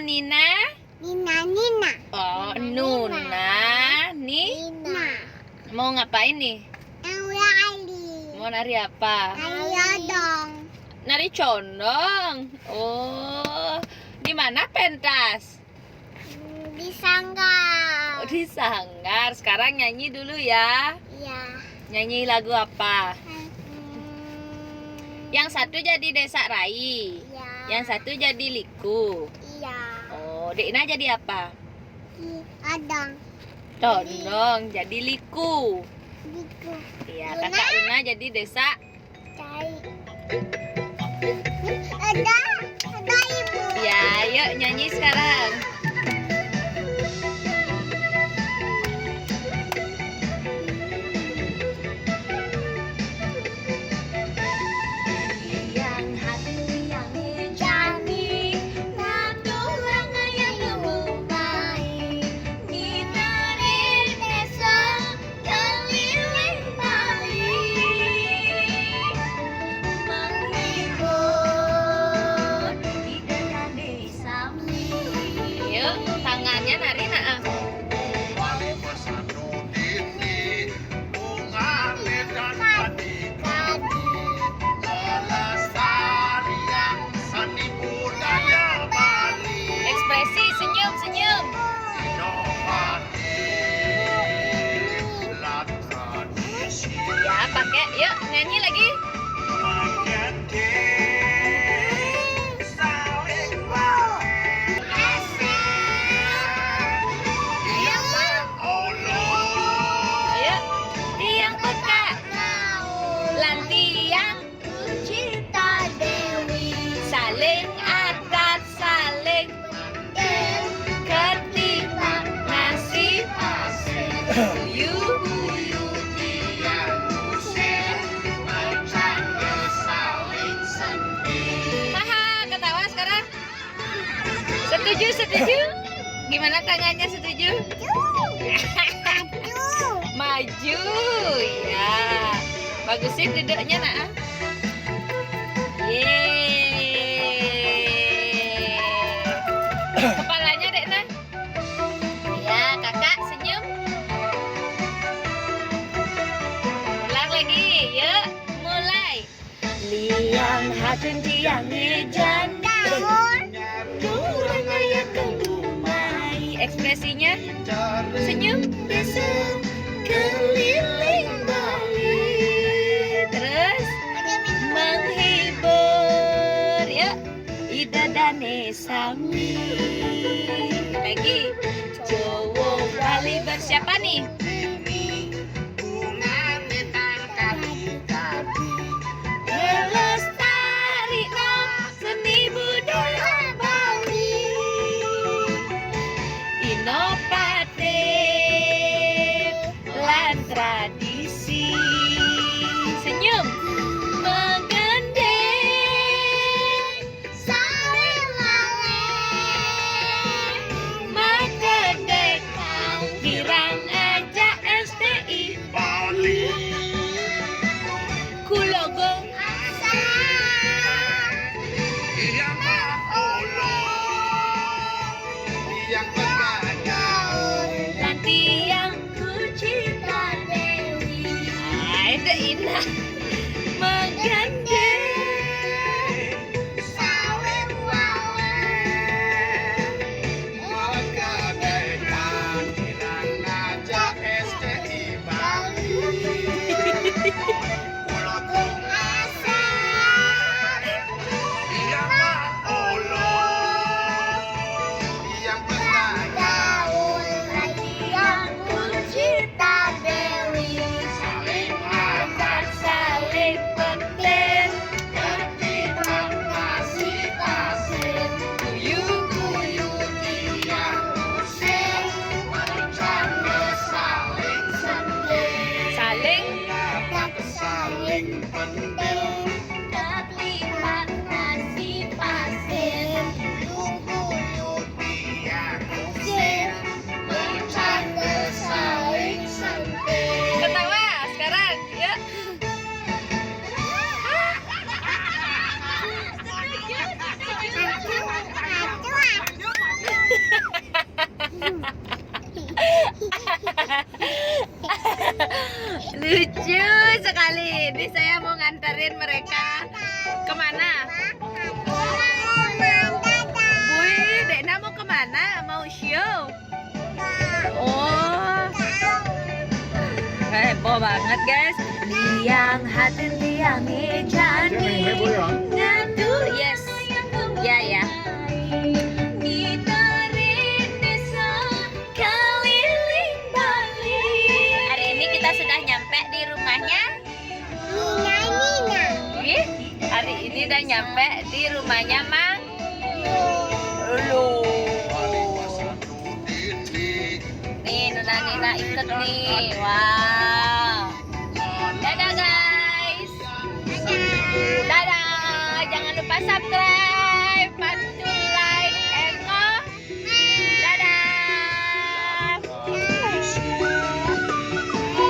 Nina? Nina. Oh, Nuna. Nih, Nina. mau ngapain nih? Nari. Mau nari apa? Ayo dong. Nari condong. Oh, di mana pentas? Di sanggar. Oh, di sanggar. Sekarang nyanyi dulu ya. Iya. Nyanyi lagu apa? Yang satu jadi Desa Rai. Iya. Yang satu jadi Liku. Iya. Oh, Dekna jadi apa? Adang. Condong jadi Liku. Biku. Iya, Luna? kakak Luna jadi Desa. Cari. Ada ibu. Ya, yuk nyanyi sekarang. Yang hati yang jani, natulang yang lumai, kita di desa keliling Bali, menghibur di dalam desa. Yuk, tangannya nari nak. Ekspresi senyum. Ya, pakai. Yuk, nyanyi lagi. Ayo, tiang peka, lantiang, Cinta Dewi. saling adat, saling ketimbang nasib. Yuk. Haha, ketawa sekarang. Setuju. Gimana tangannya setuju? Maju, ya. Bagusin duduknya nak. Yeay. Kepalanya Dekna. Ya, kakak senyum. Ulang lagi, yuk. Mulai. Liang hatun tiang ejan. Kurang ayat kelumai. Ekspresinya senyum. Desa keliling Bali. Terus menghibur ya Ida dan Sami. Lagi Jowo Bali bersiapa nih? Melestarikno seni budaya Bali. Inovatif lan tradisi. Senyum. Menggandeng Makedekan Kirang ajak STI Kulogong Lantiang Kucita Dewi. Ada indah menggandeng Lucu sekali. Ini saya mau nganterin mereka kemana? Wih, Dekna mau kemana? Mau show? Oh, heboh banget guys. Liang hati liang jani. Ngadu, yes. Ya ya. Hari ini kita sudah nyampe di rumahnya. Ih, hari ini udah nyampe di rumahnya Mang Lulu. Nih Nuna Nina ikut nih. Wah.